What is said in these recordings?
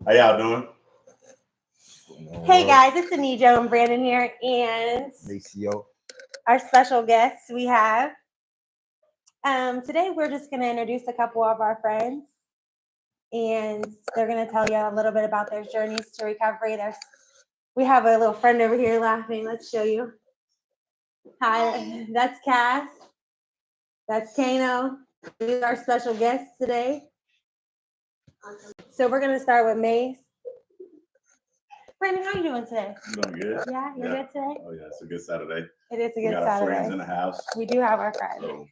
How y'all doing? Hey guys, it's Anie JO and Brandon here, and ACO. our special guests we have. Today we're just going to introduce a couple of our friends, and they're going to tell you a little bit about their journeys to recovery. We have a little friend over here laughing. Let's show you. Hi, that's Cass. That's Kano. These are our special guests today. So we're going to start with Mace. Brandon, how you doing today? You doing good? Yeah, you're good today? Oh, yeah, it's a good Saturday. It is a We good got Saturday. our friends in the house. We do have our friends. So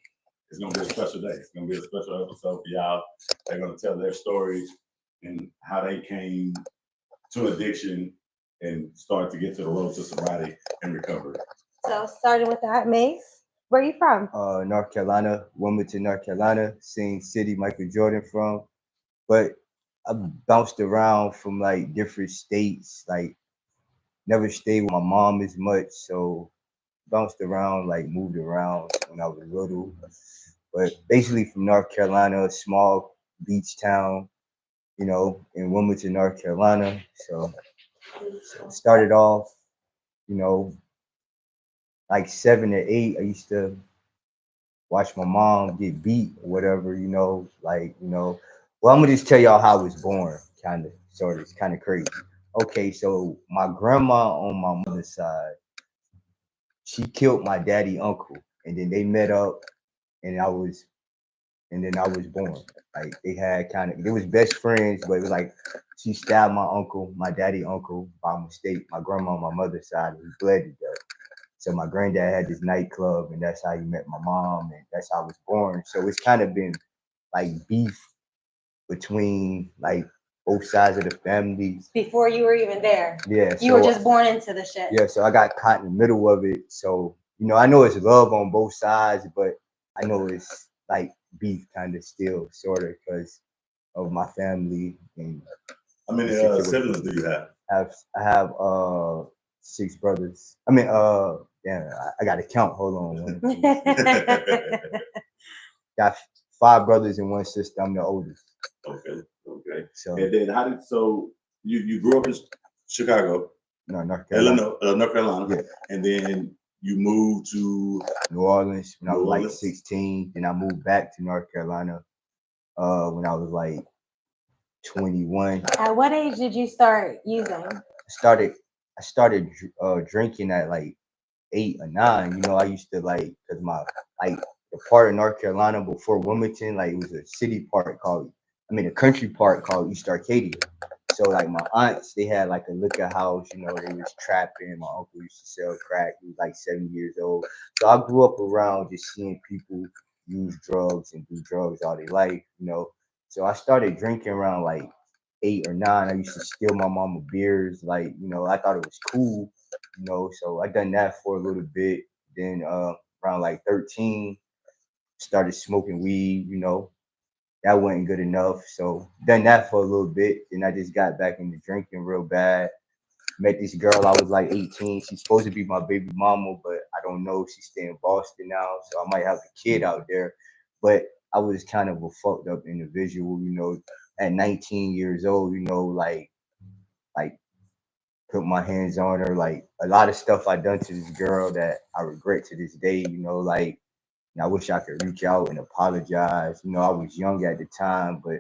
it's going to be a special day. It's going to be a special episode for y'all. They're going to tell their stories and how they came to addiction and started to get to the road to sobriety and recovery. So starting with that, Mace, where are you from? North Carolina, Wilmington, North Carolina, same city Michael Jordan from. But I bounced around from like different states, like never stayed with my mom as much. So bounced around, like moved around when I was little. But basically from North Carolina, a small beach town, in Wilmington, North Carolina. So started off, like 7 or 8, I used to watch my mom get beat or whatever, Well, I'm gonna just tell y'all how I was born, kind of, sort of. It's kind of crazy. Okay, so my grandma on my mother's side, she killed my daddy uncle, and then they met up, and then I was born. Like they was best friends, but it was like she stabbed my daddy uncle by mistake. My grandma on my mother's side, he bled to death. So my granddad had this nightclub, and that's how he met my mom, and that's how I was born. So it's kind of been like beef between like both sides of the family. Before you were even there. Yeah. You were just born into the shit. Yeah, so I got caught in the middle of it. So, I know it's love on both sides, but I know it's like beef kind of still, sort of, because of my family. And how many siblings do you have? I have 6 brothers. I mean, I got to count. Hold on. Got 5 brothers and 1 sister. I'm the oldest. Okay. So, and then you grew up in Chicago? No, North Carolina. North Carolina. Yeah. And then you moved to New Orleans when I was like 16. Then I moved back to North Carolina when I was like 21. At what age did you start using? I started drinking at like 8 or 9. I used to because the part of North Carolina before Wilmington, like it was a city part a country part called East Arcadia. So like my aunts, they had like a liquor house, they was trapping. My uncle used to sell crack. He was like 7 years old. So I grew up around just seeing people use drugs and do drugs all their life, So I started drinking around like 8 or 9. I used to steal my mama beers, I thought it was cool, So I done that for a little bit. Then around like 13, started smoking weed, That wasn't good enough. So done that for a little bit. Then I just got back into drinking real bad. Met this girl, I was like 18. She's supposed to be my baby mama, but I don't know. She's staying in Boston now, so I might have a kid out there. But I was kind of a fucked up individual, at 19 years old, like put my hands on her, like a lot of stuff I done to this girl that I regret to this day, and I wish I could reach out and apologize. I was young at the time, but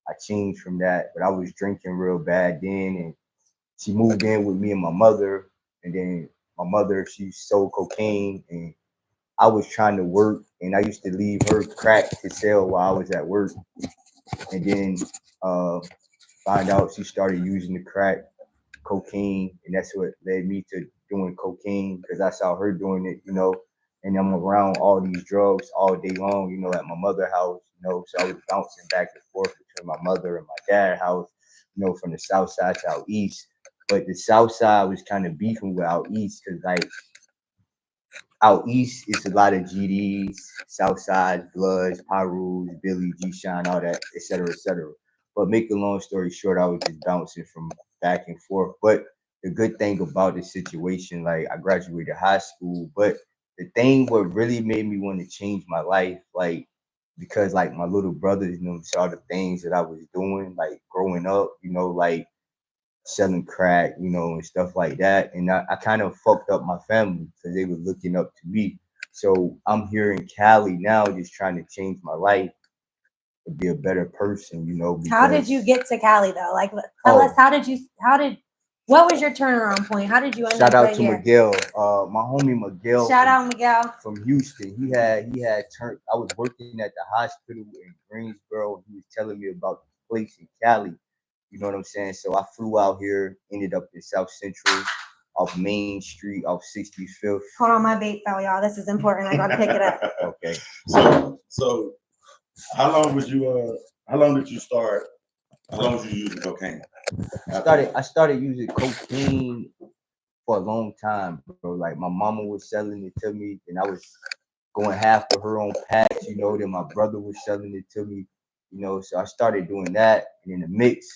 I changed from that. But I was drinking real bad then, and she moved in with me and my mother. And then my mother, she sold cocaine, and I was trying to work, and I used to leave her crack to sell while I was at work. And then find out she started using the crack, cocaine, and that's what led me to doing cocaine, because I saw her doing it, and I'm around all these drugs all day long, at my mother's house, so I was bouncing back and forth between my mother and my dad's house, from the south side to out east. But the south side was kind of beefing with out east, because like out east it's a lot of GDs, south side, Bloods, Pyrus, Billy, G-Shine, all that, et cetera, et cetera. But make a long story short, I was just bouncing from back and forth. But the good thing about this situation, like I graduated high school, but the thing what really made me want to change my life, like because like my little brothers, saw the things that I was doing, like growing up, like selling crack, you know, and stuff like that. And I kind of fucked up my family because they were looking up to me. So I'm here in Cali now, just trying to change my life to be a better person, you know. How did you get to Cali though? Like, tell us, what was your turnaround point? How did you end Shout up out right to here? Miguel, my homie Miguel. Shout out Miguel from Houston. He had turned. I was working at the hospital in Greensboro. He was telling me about the place in Cali. You know what I'm saying? So I flew out here, ended up in South Central, off Main Street, off 65th. Hold on, my vape fell, y'all. This is important. I gotta pick it up. Okay. So how long was you? How long did you start? How long was you using cocaine? I started using cocaine for a long time, bro. Like my mama was selling it to me, and I was going half of her own patch, you know. Then my brother was selling it to me, you know. So I started doing that, and in the mix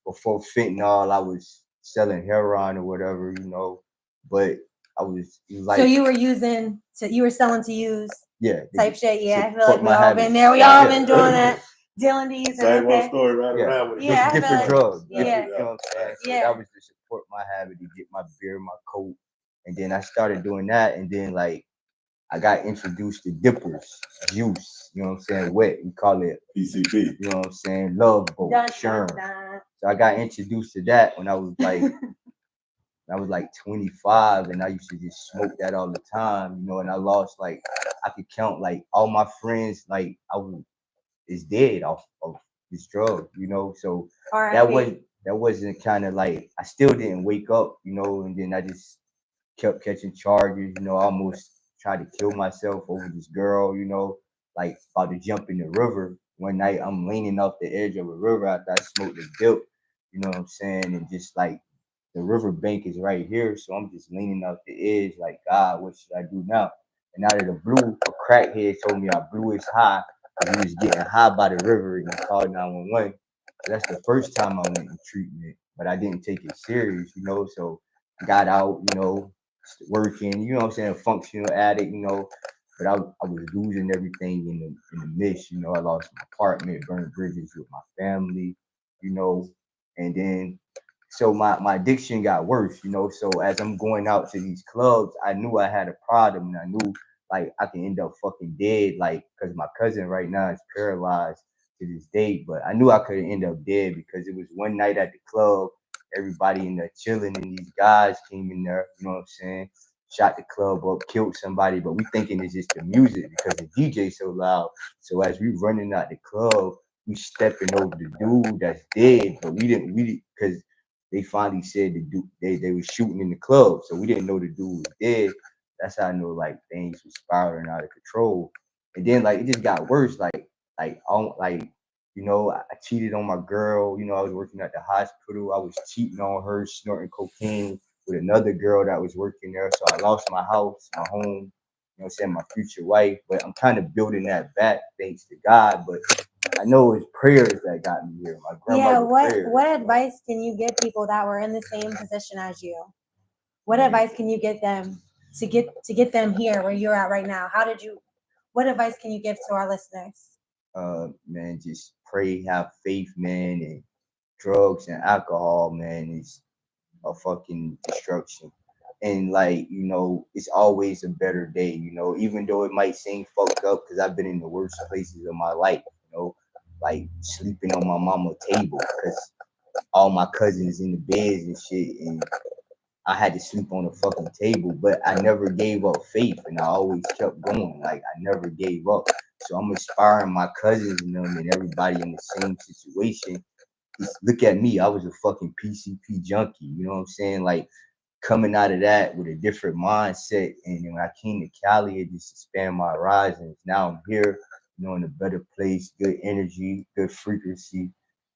before fentanyl, I was selling heroin or whatever, you know. But it was like, So you were selling to use yeah, type shit. Yeah, I feel support like we my all habits. been there. We all been doing that. Dealing these and Same old okay. story right Yeah. around with it. Yeah, I feel different like- drugs. yeah. You know what I'm saying? So Yeah. that was to support my habit, to get my beer, my coat. And then I started doing that. And then like I got introduced to dippers, juice, you know what I'm saying? Wet. We call it PCP. you know what I'm saying? Love boat, Dun, sherm. dun, dun. So I got introduced to that when I was like 25, and I used to just smoke that all the time, you know, and I lost like I could count like all my friends like is dead off of this drug, you know. So R.I.P. that wasn't kind of like I still didn't wake up, you know, and then I just kept catching charges, you know, I almost tried to kill myself over this girl, you know, like about to jump in the river. One night I'm leaning off the edge of a river after I smoked a dip, you know what I'm saying, and just like the river bank is right here, so I'm just leaning off the edge, like, God, what should I do now? And out of the blue, a crackhead told me I blew his high because he was getting high by the river, and he called 911. So that's the first time I went in treatment, but I didn't take it serious, you know. So I got out, you know, working, you know what I'm saying, a functional addict, you know. But I was losing everything in the midst, you know. I lost my apartment, burned bridges with my family, you know, and then so my addiction got worse, you know. So as I'm going out to these clubs, I knew I had a problem, and I knew like I can end up fucking dead, like because my cousin right now is paralyzed to this day. But I knew I could end up dead because it was one night at the club, everybody in there chilling, and these guys came in there, you know what I'm saying, shot the club up, killed somebody, but we thinking it's just the music because the DJ so loud. So as we running out the club, we stepping over the dude that's dead, but we because they finally said the dude they were shooting in the club, so we didn't know the dude was dead. That's how I know like things was spiraling out of control. And then like it just got worse. Like you know, I cheated on my girl. You know, I was working at the hospital. I was cheating on her, snorting cocaine with another girl that was working there. So I lost my house, my home, you know what I'm saying, my future wife. But I'm kind of building that back thanks to God. But I know it's prayers that got me here. My grandmother. What advice can you give people that were in the same position as you? What advice can you give them to get them here where you're at right now? What advice can you give to our listeners? Man, just pray, have faith, man, and drugs and alcohol, man, is a fucking destruction. And like, you know, it's always a better day, you know, even though it might seem fucked up because I've been in the worst places of my life, you know, like sleeping on my mama's table because all my cousins in the beds and shit, and I had to sleep on the fucking table, but I never gave up faith, and I always kept going. Like I never gave up. So I'm inspiring my cousins and them and everybody in the same situation. Look at me, I was a fucking PCP junkie. You know what I'm saying? Like coming out of that with a different mindset, and then when I came to Cali, it just expanded my horizons. Now I'm here, you know, in a better place, good energy, good frequency,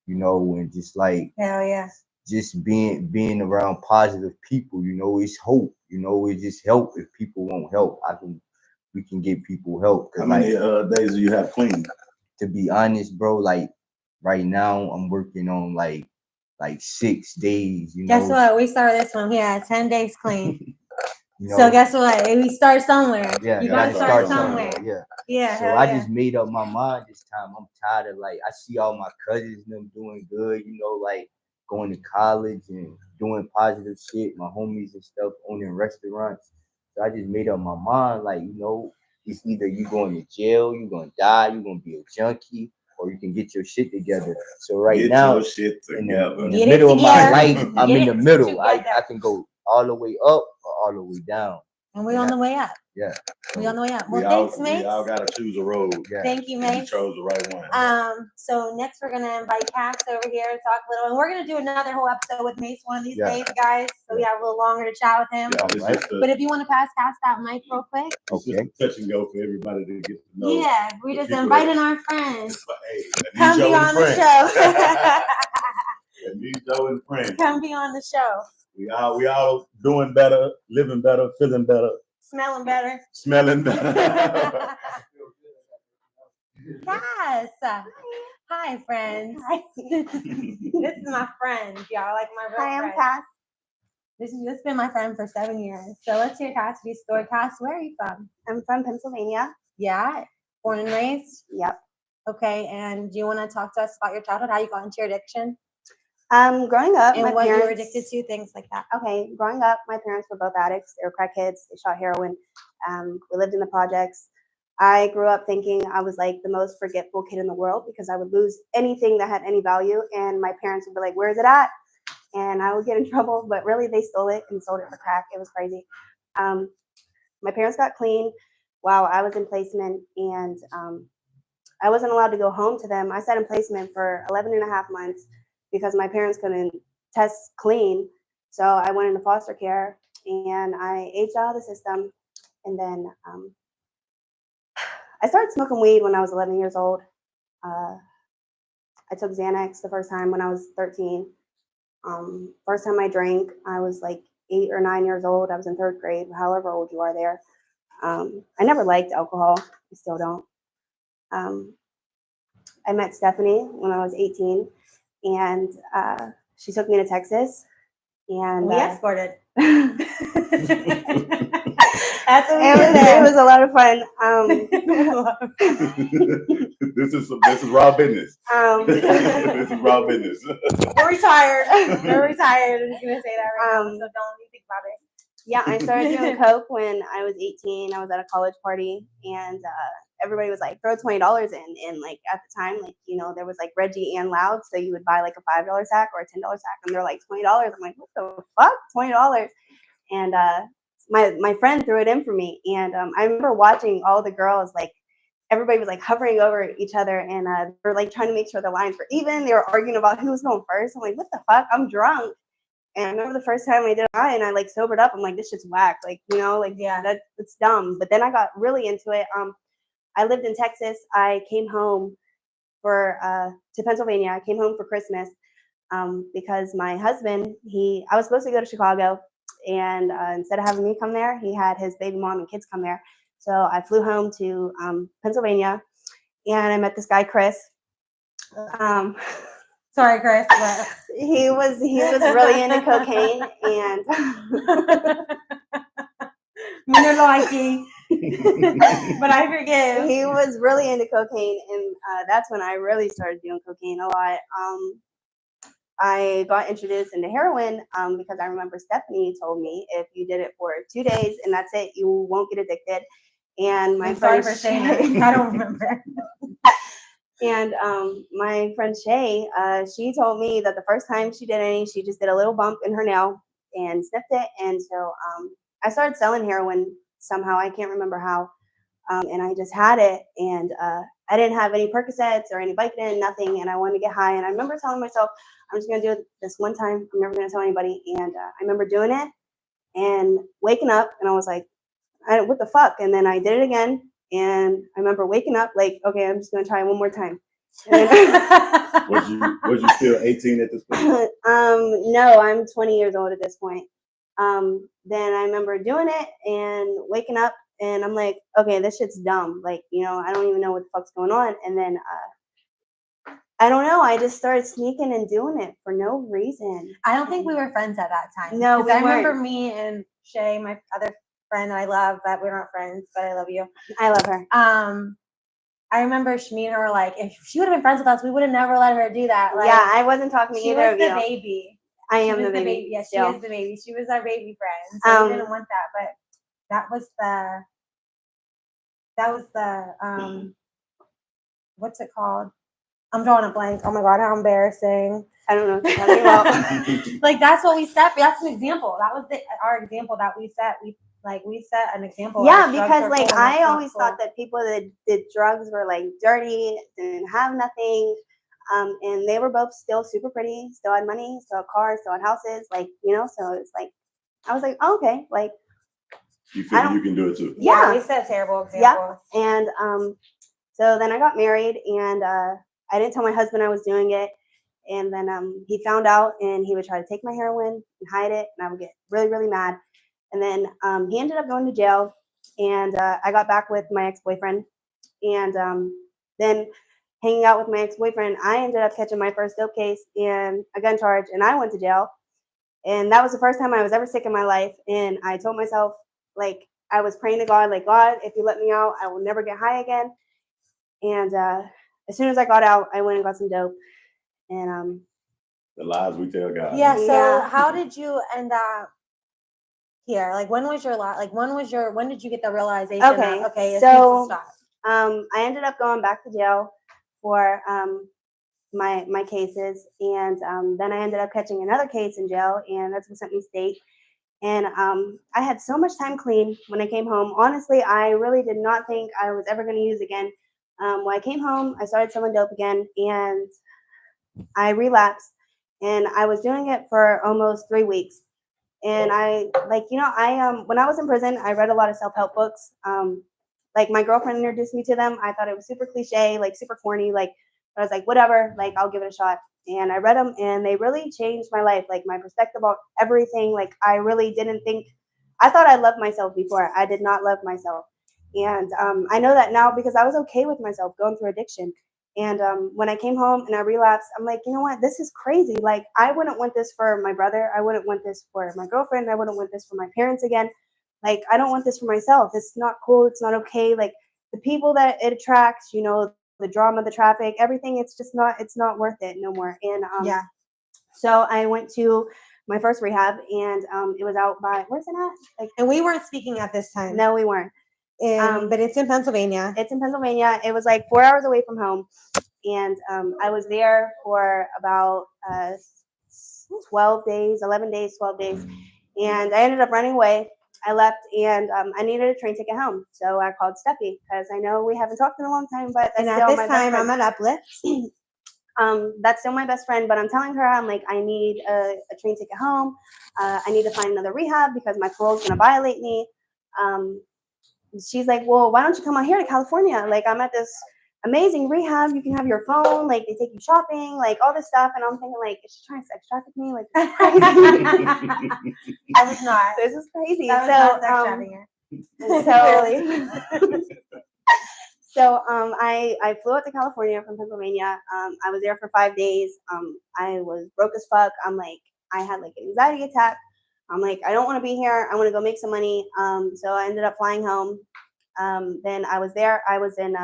you know, and just like Hell yeah. Just being around positive people, you know, it's hope. You know, it just help if people won't help. We can get people help. How many days do you have clean? To be honest, bro, like right now I'm working on like 6 days. You know. Guess what? We started this one. Yeah, 10 days clean. You know, so guess what? We start somewhere. Yeah, you gotta start somewhere. Yeah. Yeah. So I just made up my mind this time. I'm tired of like I see all my cousins and them doing good, you know, like going to college and doing positive shit. My homies and stuff owning restaurants. So I just made up my mind, like, it's either you going to jail, you're gonna die, you're gonna be a junkie, or you can get your shit together. So right Get now, your shit in together. the Get it middle of my together. life, I'm Get in the it middle. I together. can go all the way up or all the way down. And we're on the way up. Yeah. We on the way up. We Well, all, thanks, we Mace. all gotta choose a road. Yeah. Thank you, And you Mace. chose the right one. So next we're gonna invite Cass over here to talk a little, and we're gonna do another whole episode with Mace one of these Yeah. days, guys. So we have a little longer to chat with him. Yeah, it's Alright. just a, But if you want to pass that mic real quick, it's just a touch and go for everybody to get to know. yeah, we're just people inviting our friends. Hey, Come be on the show. Anie JO and friends. Come be on the show. We all doing better, living better, feeling better, Smelling better. smelling better. Yes. Hi, friends. This is my friend, y'all. Like my real Hi, I'm friend. Cass. This has been my friend for 7 years. So let's hear Cassidy's story. Cass, where are you from? I'm from Pennsylvania. Yeah, born and raised. Yep. Okay, and do you want to talk to us about your childhood? How you got into your addiction Growing up, and my what you parents. were addicted to, things like that. Okay, growing up, my parents were both addicts. They were crackheads. They shot heroin. We lived in the projects. I grew up thinking I was like the most forgetful kid in the world because I would lose anything that had any value, and my parents would be like, "Where's it at?" And I would get in trouble, but really they stole it and sold it for crack. It was crazy. My parents got clean while I was in placement, and I wasn't allowed to go home to them. I sat in placement for 11 and a half months because my parents couldn't test clean. So I went into foster care and I aged out of the system. And then I started smoking weed when I was 11 years old. I took Xanax the first time when I was 13. First time I drank, I was like 8 or 9 years old. I was in 3rd grade, however old you are there. I never liked alcohol. I still don't. I met Stephanie when I was 18, and she took me to Texas. And We escorted. That's what we it did was, there. it was a lot of fun. This is raw business. This is raw business. We're retired. We're retired. I'm just gonna say that right now. So don't you think about it. Yeah, I started doing coke when I was 18. I was at a college party, and everybody was like, throw $20 in. And like at the time, like, there was like Reggie and Loud, so you would buy like a $5 sack or a $10 sack, and they're like $20. I'm like, what the fuck, $20? And my friend threw it in for me, and I remember watching all the girls, like everybody was like hovering over each other, and they were like trying to make sure the lines were even. They were arguing about who was going first. I'm like, what the fuck? I'm drunk. And I remember the first time I did it, and I like sobered up. I'm like, this shit's whack. Like, Yeah, that's dumb. But then I got really into it. I lived in Texas. I came home to Pennsylvania. I came home for Christmas because my husband, I was supposed to go to Chicago, and instead of having me come there, he had his baby mom and kids come there. So I flew home to Pennsylvania, and I met this guy, Chris. sorry, Chris. But he was really into cocaine, and me likey. But I forgive. he was really into cocaine, and that's when I really started doing cocaine a lot. I got introduced into heroin because I remember Stephanie told me if you did it for 2 days and that's it, you won't get addicted. And my I'm sorry friend for saying Shay, that. I don't remember. and my friend Shay, she told me that the first time she did any, she just did a little bump in her nail and sniffed it. And so I started selling heroin somehow. I can't remember how. And I just had it, and I didn't have any Percocets or any Vicodin, nothing, and I wanted to get high. And I remember telling myself, I'm just going to do it this one time. I'm never going to tell anybody. And I remember doing it and waking up, and I was like, what the fuck? And then I did it again, and I remember waking up like, okay, I'm just going to try one more time. Was you still 18 at this point? No, I'm 20 years old at this point. Then I remember doing it and waking up, and I'm like, okay, this shit's dumb. Like, I don't even know what the fuck's going on. And then I don't know. I just started sneaking and doing it for no reason. I don't think we were friends at that time. No, 'Cause we I remember weren't. me and Shay, my other friend that I love, but we're not friends, but I love you. I love her. I remember me and her were like, if she would have been friends with us, we would have never let her do that. Like, yeah, I wasn't talking to she either was of the you. baby. I She am was the baby. Yeah, she still. is the baby. She was our baby friend. So we Um, didn't want that, but that was the what's it called? I'm drawing a blank. Oh my god, how embarrassing. I don't know what you're talking about. Like that's what we set. That's an example. That was our example that we set. We set an example. Yeah, as drugs because are like cool and that's I not always cool. thought that people that did drugs were like dirty, didn't have nothing, and they were both still super pretty, still had money, still had cars, still had houses, like so it's like I was like, oh, okay, like You I figure don't- you can do it too. Yeah, yeah. we set terrible Yeah. examples. And so then I got married, and I didn't tell my husband I was doing it, and then he found out, and he would try to take my heroin and hide it, and I would get really really mad. And then he ended up going to jail, and I got back with my ex-boyfriend. And then hanging out with my ex-boyfriend, I ended up catching my first dope case and a gun charge, and I went to jail. And that was the first time I was ever sick in my life. And I told myself, like, I was praying to God, like, God, if you let me out, I will never get high again. And as soon as I got out, I went and got some dope. And The lies we tell God. Yeah. So Yeah. how did you end up here? Like when was your when did you get the realization Okay, that okay, it so- needs to stop? I ended up going back to jail for my cases, and then I ended up catching another case in jail, and that's what sent me state. And I had so much time clean when I came home. Honestly, I really did not think I was ever going to use again. When I came home, I started selling dope again, and I relapsed. And I was doing it for almost 3 weeks. And I when I was in prison, I read a lot of self-help books. Like my girlfriend introduced me to them. I thought it was super cliche, like super corny. Like I was like, whatever, like I'll give it a shot. And I read them, and they really changed my life, like my perspective on everything. Like I really didn't think. I thought I loved myself before. I did not love myself, and I know that now because I was okay with myself going through addiction. And when I came home and I relapsed, I'm like, you know what? This is crazy. Like, I wouldn't want this for my brother. I wouldn't want this for my girlfriend. I wouldn't want this for my parents again. Like, I don't want this for myself. It's not cool. It's not okay. Like, the people that it attracts, the drama, the traffic, everything, it's not worth it no more. And Yeah. so I went to my first rehab, and it was out by, where's it at? Like, And we weren't speaking at this time. no, we weren't. But it's in Pennsylvania. It's in Pennsylvania. It was like 4 hours away from home. And I was there for about 12 days, 11 days, 12 days. And I ended up running away. I left, and I needed a train ticket home. So I called Steffi because I know we haven't talked in a long time, but that's And still at this my best time, friend. I'm at Uplift. That's still my best friend, but I'm telling her, I'm like, I need a train ticket home. I need to find another rehab because my parole's going to violate me. She's like, well, why don't you come out here to California? Like, I'm at this amazing rehab. You can have your phone. Like, they take you shopping, like all this stuff. And I'm thinking, like, is she trying to sex traffic me? Like, this is crazy. I was not. This is crazy. That was not sex trafficking. Clearly. So I flew out to California from Pennsylvania. I was there for 5 days. I was broke as fuck. I'm like, I had like an anxiety attack. I'm like, I don't want to be here. I want to go make some money. So I ended up flying home. Then I was there. I was in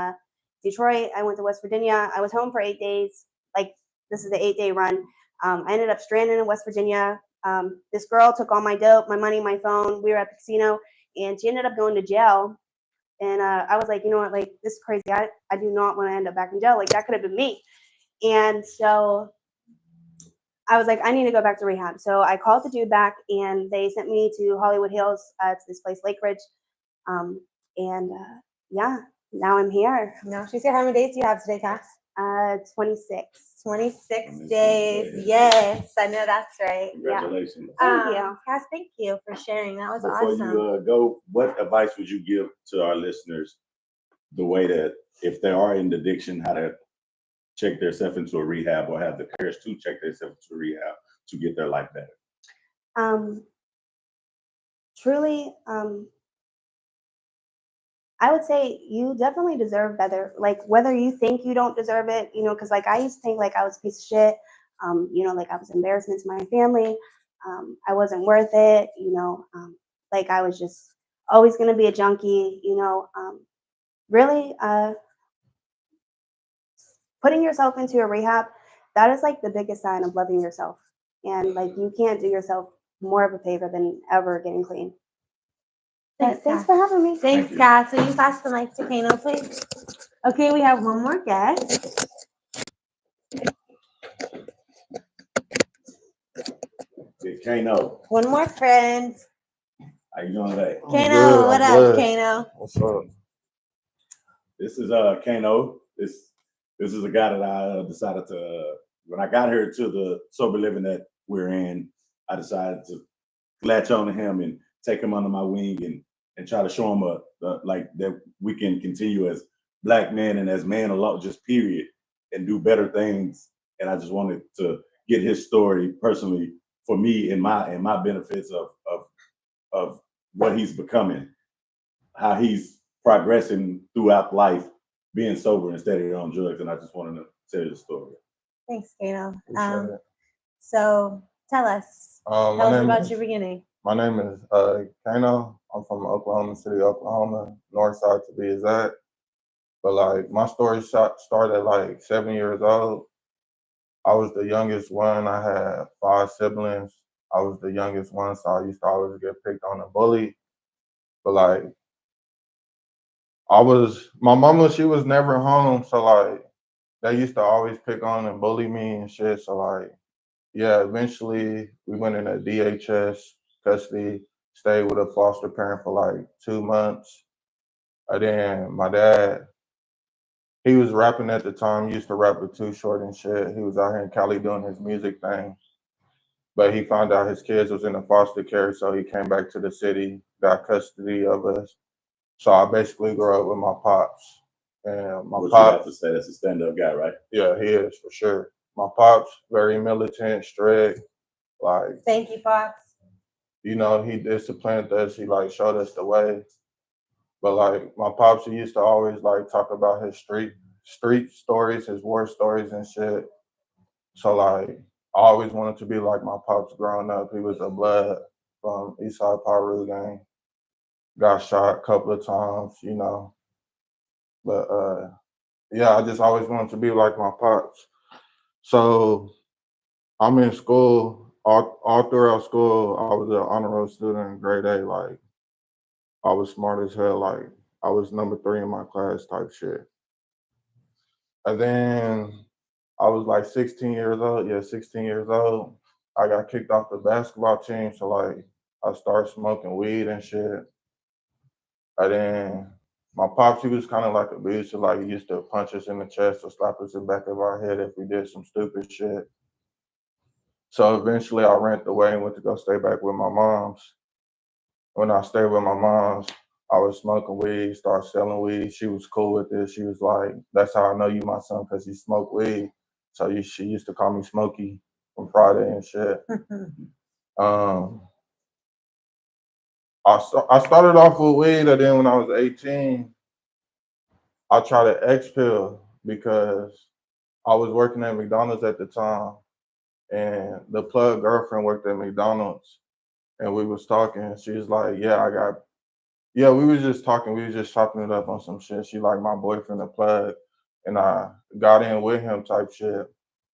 Detroit. I went to West Virginia. I was home for 8 days. Like, this is the 8-day run. I ended up stranded in West Virginia. This girl took all my dope, my money, my phone. We were at the casino, and she ended up going to jail. And I was like, you know what, like, this is crazy. I do not want to end up back in jail. Like, that could have been me. And so I was like, I need to go back to rehab. So I called the dude back, and they sent me to Hollywood Hills. It's this place, Lake Ridge. Yeah, now I'm here. No, she's here. How many days do you have today, Cass? 26. 26 26 days. days. Yes, I know that's right. Congratulations. Thank you. Cass, thank you for sharing. That was Before awesome. you go, what advice would you give to our listeners the way that if they are in addiction, how to check themselves into a rehab or have the courage to check themselves into rehab to get their life better? Truly, I would say you definitely deserve better. Like, whether you think you don't deserve it, because like I used to think like I was a piece of shit, like I was an embarrassment to my family. I wasn't worth it, like I was just always going to be a junkie, really, putting yourself into a rehab, that is like the biggest sign of loving yourself. And like you can't do yourself more of a favor than ever getting clean. Thanks, Thanks Cass. for having me. Thanks, you. Cass. Will you pass the mic to Kano, please? Okay, we have one more guest. Kano, One more friend. how you doing today? I'm Kano, good, what I'm up, blessed. Kano? What's up? This is Kano. This is a guy that I decided to when I got here to the sober living that we're in, I decided to latch on to him and take him under my wing and try to show him like that we can continue as black men and as man alone, just period, and do better things. And I just wanted to get his story personally for me and my benefits of what he's becoming, how he's progressing throughout life, being sober instead of on drugs. And I just wanted to tell you the story. Thanks, Kano. Appreciate it. So tell us. Tell My us name about is, your beginning. my name is Kano. I'm from Oklahoma City, Oklahoma, north side to be exact. But like my story started at like 7 years old. I was the youngest one. I had 5 siblings. I was the youngest one, so I used to always get picked on and bullied. But like my mama, she was never home, so like they used to always pick on and bully me and shit. So like, yeah, eventually we went in a DHS custody, stayed with a foster parent for like 2 months. And then my dad, he was rapping at the time. He used to rap with Too Short and shit. He was out here in Cali doing his music thing. But he found out his kids was in the foster care, so he came back to the city, got custody of us. So I basically grew up with my pops. And my What you have pops, to say? That's a stand-up guy, right? yeah, he is for sure. My pops, very militant, strict, like, Thank you, Pops. you know, he disciplined us. He like showed us the way. But like my pops, he used to always like talk about his street stories, his war stories and shit. So like I always wanted to be like my pops growing up. He was a blood from Eastside Piru gang. Got shot a couple of times, you know. But yeah, I just always wanted to be like my pops. So I'm in school. All throughout school, I was an honor roll student, grade A. Like I was smart as hell. Like I was number 3 in my class, type shit. And then I was like 16 years old. Yeah, 16 years old. I got kicked off the basketball team, so like I started smoking weed and shit. And then my pops, he was kind of like abusive. Like he used to punch us in the chest or slap us in the back of our head if we did some stupid shit. So eventually I ran away and went to go stay back with my mom's. When I stayed with my mom's, I was smoking weed, started selling weed. She was cool with this. She was like, "That's how I know you my son, because you smoke weed." So she used to call me Smokey from Friday and shit. Um, I started off with weed, and then when I was 18, I tried an X pill because I was working at McDonald's at the time, and the plug girlfriend worked at McDonald's, and we was talking. She was like, "Yeah, we was just talking. We was just chopping it up on some shit." She like my boyfriend, the plug, and I got in with him type shit,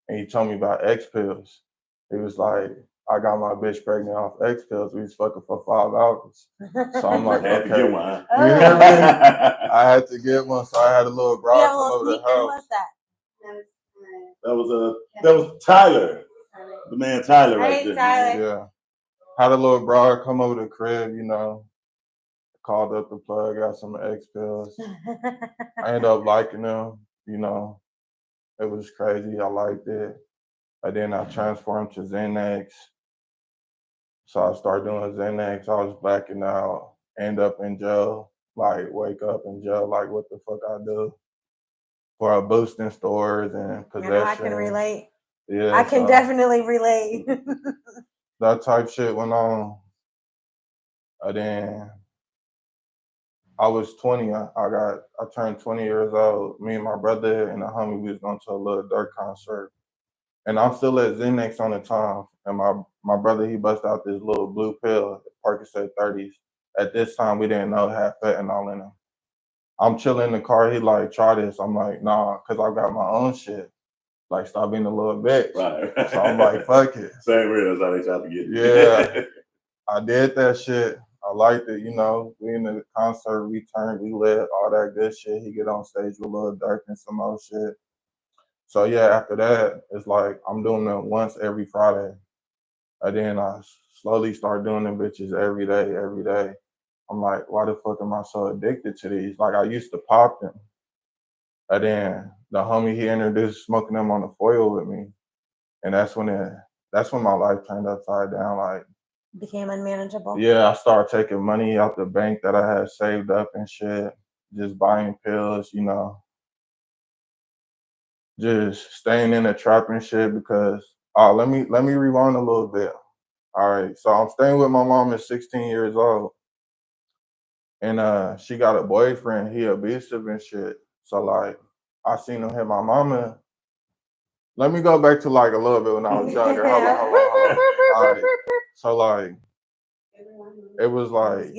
and he told me about X pills. He was like, "I got my bitch pregnant off X pills. We was fucking for 5 hours." So I'm like, Had to okay. get one. Huh? You hear me? I had to get one, so I had a little bride Yeah, come well, over the sneakers, house. what's that? That was Tyler, the man Tyler right Hey, there. Tyler. Yeah. Had a little broad come over the crib, you know, called up the plug, got some X pills. I ended up liking them, you know. It was crazy. I liked it. And then I transformed to Xanax. So I started doing Xanax. I was blacking out, end up in jail, like wake up in jail, like what the fuck I do for a boosting stores and You know, I possession. can relate. Yeah, I can so definitely relate. that type shit went on. And then I was 20. I turned 20 years old. Me and my brother and a homie, we was going to a little Durk concert. And I'm still at Xanax on the time. And my brother, he busted out this little blue pill, Percocet 30s. At this time, we didn't know it had fentanyl in them. I'm chilling in the car. He like, try this. I'm like, nah, because I got my own shit. Like, stop being a little bitch. Right. So I'm like, fuck it. Same real as how they try to get you. Yeah. I did that shit. I liked it, you know. We in the concert, we turned, we lit, all that good shit. He get on stage with Lil Durk and some more shit. So yeah, after that, it's like I'm doing them once every Friday. And then I slowly start doing them bitches every day, every day. I'm like, why the fuck am I so addicted to these? Like, I used to pop them. And then the homie, he introduced smoking them on the foil with me. And that's when my life turned upside down. Like, Became unmanageable. yeah, I started taking money out the bank that I had saved up and shit, just buying pills, you know, just staying in the trap and shit because let me rewind a little bit. All right, so I'm staying with my mom at 16 years old, and she got a boyfriend. He abusive and shit. So like, I seen him hit my mama. Let me go back to like a little bit when I was younger. Hold on. All right, so like, it was like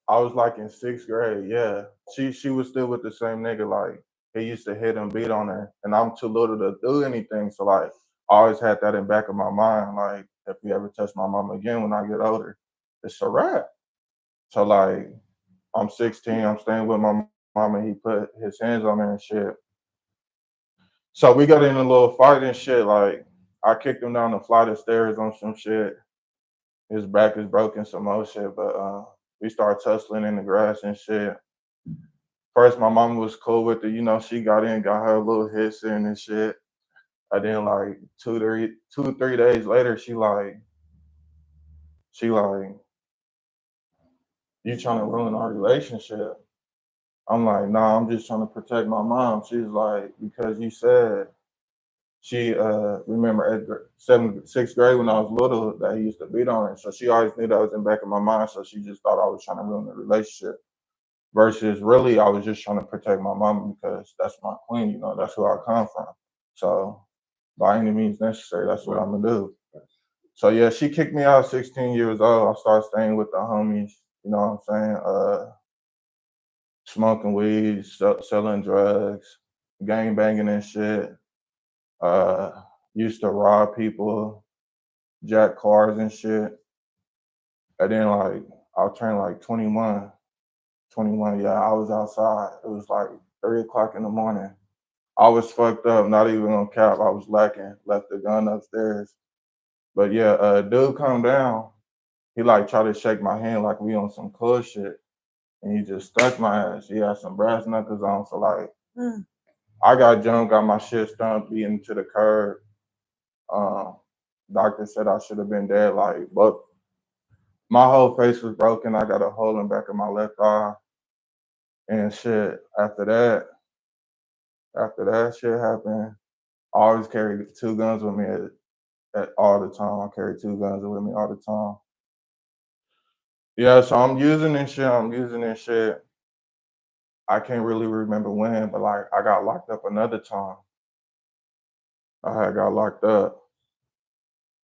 I was like in 6th grade. Yeah, she was still with the same nigga. Like, he used to hit and beat on her, and I'm too little to do anything. So like, I always had that in the back of my mind. Like, if you ever touch my mama again when I get older, it's a wrap. So like, I'm 16. I'm staying with my mama. He put his hands on her and shit. So we got in a little fight and shit. Like, I kicked him down the flight of stairs on some shit. His back is broken, some more shit. But we started tussling in the grass and shit. First, my mama was cool with it. You know, she got in, got her little hits in and shit. And then like 2 3 days later, she like, you trying to ruin our relationship? I'm like, nah, I'm just trying to protect my mom. She's like, because you said she remember at 6th grade when I was little that he used to beat on her. So she always knew that was in the back of my mind. So she just thought I was trying to ruin the relationship. Versus really, I was just trying to protect my mama because that's my queen, you know, that's who I come from. So by any means necessary, that's what I'm gonna do. So yeah, she kicked me out at 16 years old. I started staying with the homies, you know what I'm saying? Smoking weed, selling drugs, gang banging and shit. Used to rob people, jack cars and shit. And then like I turned like 21. 21, yeah, I was outside. It was like 3 o'clock in the morning. I was fucked up, not even on cap. I was lacking, left the gun upstairs. But yeah, dude come down. He like tried to shake my hand like we on some cool shit. And he just stuck my ass. He had some brass knuckles on. So like, I got jumped, got my shit stumped, beaten to the curb. Doctor said I should have been dead. Like, but my whole face was broken. I got a hole in the back of my left eye. And shit, after that shit happened, I always carried 2 guns with me at all the time. I carry 2 guns with me all the time. Yeah, so I'm using this shit. I can't really remember when, but like I got locked up another time. I had got locked up.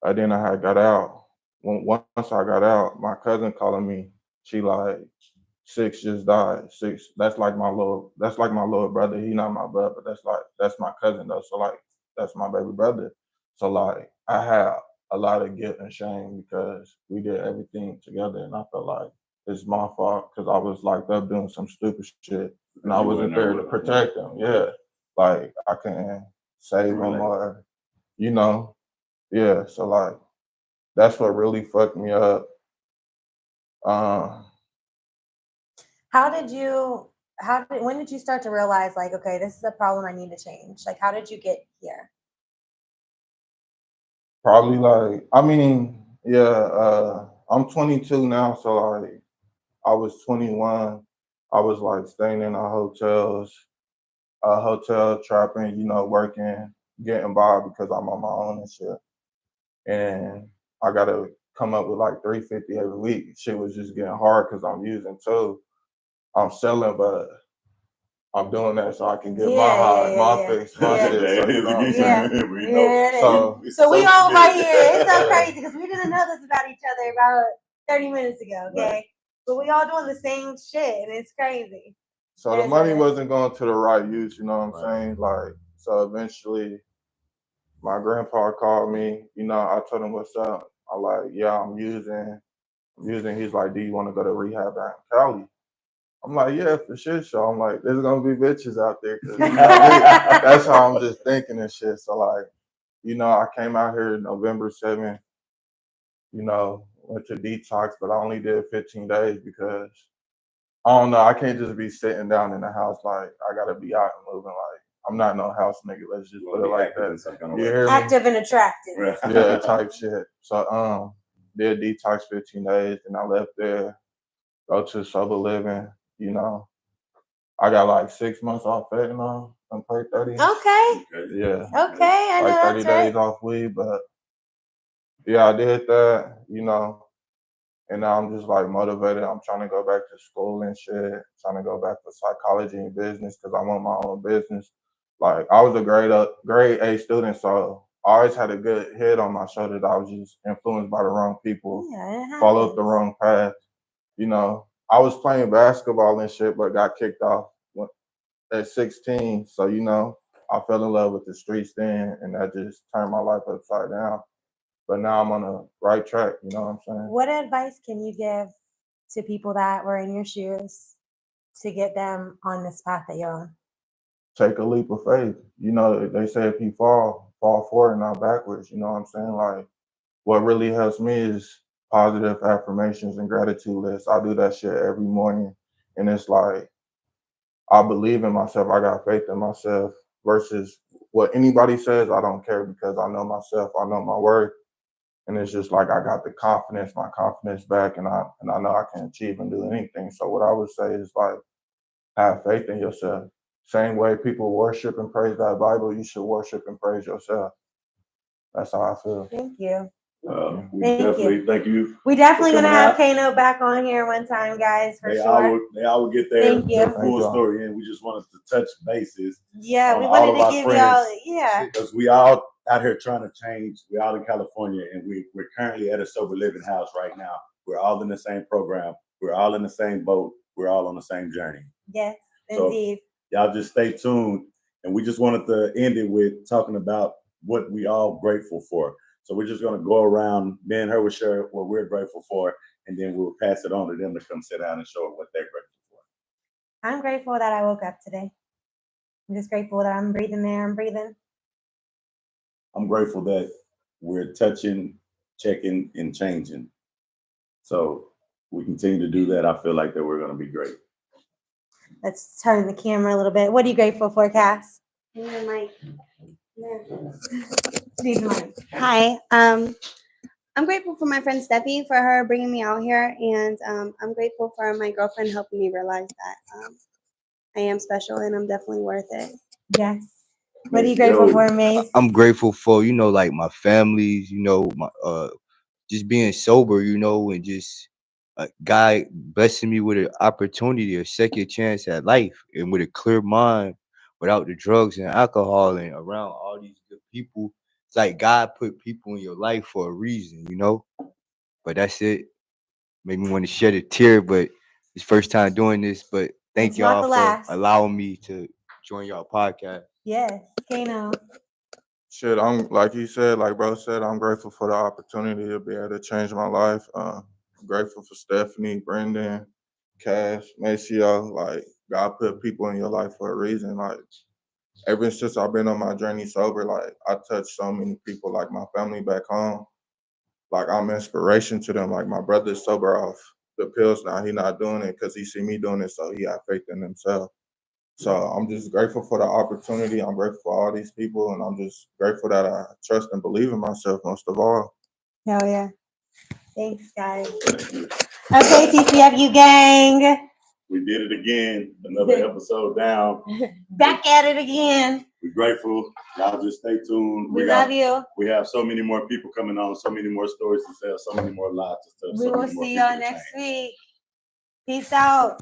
And then I had got out. Once I got out, my cousin calling me. She like, 6 just died. 6. That's like my little brother. He not my brother, but that's my cousin though. So like, that's my baby brother. So like, I had a lot of guilt and shame because we did everything together, and I felt like it's my fault because I was locked up doing some stupid shit, and I wasn't there to protect him. Yeah, like I couldn't save him or, you know, yeah. So like, that's what really fucked me up. When did you start to realize like, okay, this is a problem I need to change? Like, how did you get here? Probably like, I mean, yeah, I'm 22 now, so like, I was 21. I was like staying in hotel trapping, you know, working, getting by because I'm on my own and shit. And I gotta come up with like 350 every week. Shit was just getting hard because I'm using too. I'm selling, but I'm doing that so I can get my high, my fix, my shit. So, you know what I'm saying? So we all right here. It's so crazy because we didn't know this about each other about 30 minutes ago. Okay. but we all doing the same shit, and it's crazy. So It the is money what it is. wasn't going to the right use, you know what I'm saying? Like, so eventually my grandpa called me, you know, I told him what's up. I like, yeah, I'm using. He's like, do you want to go to rehab out in Cali? I'm like, yeah, for sure. So I'm like, there's gonna be bitches out there. 'Cause, you know, that's how I'm just thinking and shit. So like, you know, I came out here November 7th, you know, went to detox, but I only did 15 days because I don't know. I can't just be sitting down in the house. Like, I gotta be out and moving. Like, I'm not no house nigga. Let's just put it like that. You hear me? Active and attractive. Yeah, type shit. So did detox 15 days, and I left there, go to sober living, you know. I got like 6 months off fentanyl. I'm paid 30. Okay. Yeah. Okay, I know Like 30 that's right. days off weed, but yeah, I did that, you know. And now I'm just like motivated. I'm trying to go back to school and shit. Trying to go back to psychology and business because I want my own business. Like I was a grade A student, so I always had a good head on my shoulders. I was just influenced by the wrong people, Yeah, it followed the happens. wrong path. You know, I was playing basketball and shit, but got kicked off at 16. So you know, I fell in love with the streets then, and that just turned my life upside down. But now I'm on the right track. You know what I'm saying? What advice can you give to people that were in your shoes to get them on this path that you're on? Take a leap of faith. You know, they say if you fall forward and not backwards. You know what I'm saying? Like, what really helps me is positive affirmations and gratitude lists. I do that shit every morning. And it's like, I believe in myself. I got faith in myself versus what anybody says. I don't care because I know myself. I know my worth. And it's just like, I got my confidence back, and I know I can achieve and do anything. So what I would say is like, have faith in yourself. Same way people worship and praise that Bible, you should worship and praise yourself. That's how I feel. Thank you. Thank you. We definitely gonna coming have out. Kano back on here one time, guys, for sure. They all would get their Thank you. full story in. We just wanted to touch bases. Yeah, we all wanted of to our give friends. y'all, yeah. Because we all out here trying to change. We're out in California, and we're currently at a sober living house right now. We're all in the same program. We're all in the same boat. We're all on the same journey. Yes, So indeed. y'all just stay tuned. And we just wanted to end it with talking about what we all grateful for. So we're just gonna go around. Me and her will share what we're grateful for, and then we'll pass it on to them to come sit down and show what they're grateful for. I'm grateful that I woke up today. I'm just grateful that I'm breathing there. I'm breathing. I'm grateful that we're touching, checking, and changing. So we continue to do that. I feel like that we're gonna be great. Let's turn the camera a little bit. What are you grateful for, Cass? Hi. I'm grateful for my friend Steffi for her bringing me out here, and I'm grateful for my girlfriend helping me realize that I am special and I'm definitely worth it. Yes. What are you grateful for, Mace? I'm grateful for, you know, like my families, you know, my just being sober, you know, and just a guy blessing me with an opportunity, a second chance at life, and with a clear mind, without the drugs and alcohol, and around all these good people. It's like God put people in your life for a reason, you know. But that's it. Made me want to shed a tear, but it's first time doing this. But thank It's not y'all the for last. allowing me to join y'all podcast. Yes, Kano. Shit, I'm like you said, like bro said, I'm grateful for the opportunity to be able to change my life. I'm grateful for Stephanie, Brendan, Cash, Maceo. Like God put people in your life for a reason. Like ever since I've been on my journey sober, like I touched so many people, like my family back home. Like I'm inspiration to them. Like my brother's sober off the pills now. He not doing it because he see me doing it, so he have faith in himself. So I'm just grateful for the opportunity. I'm grateful for all these people, and I'm just grateful that I trust and believe in myself most of all. Hell yeah. Thanks, guys. Okay, TCFU gang. We did it again. Another episode down. Back at it again. We're grateful. Y'all just stay tuned. We love you. We have so many more people coming on, so many more stories to tell, so many more lives to tell. We will see y'all next week. Peace out.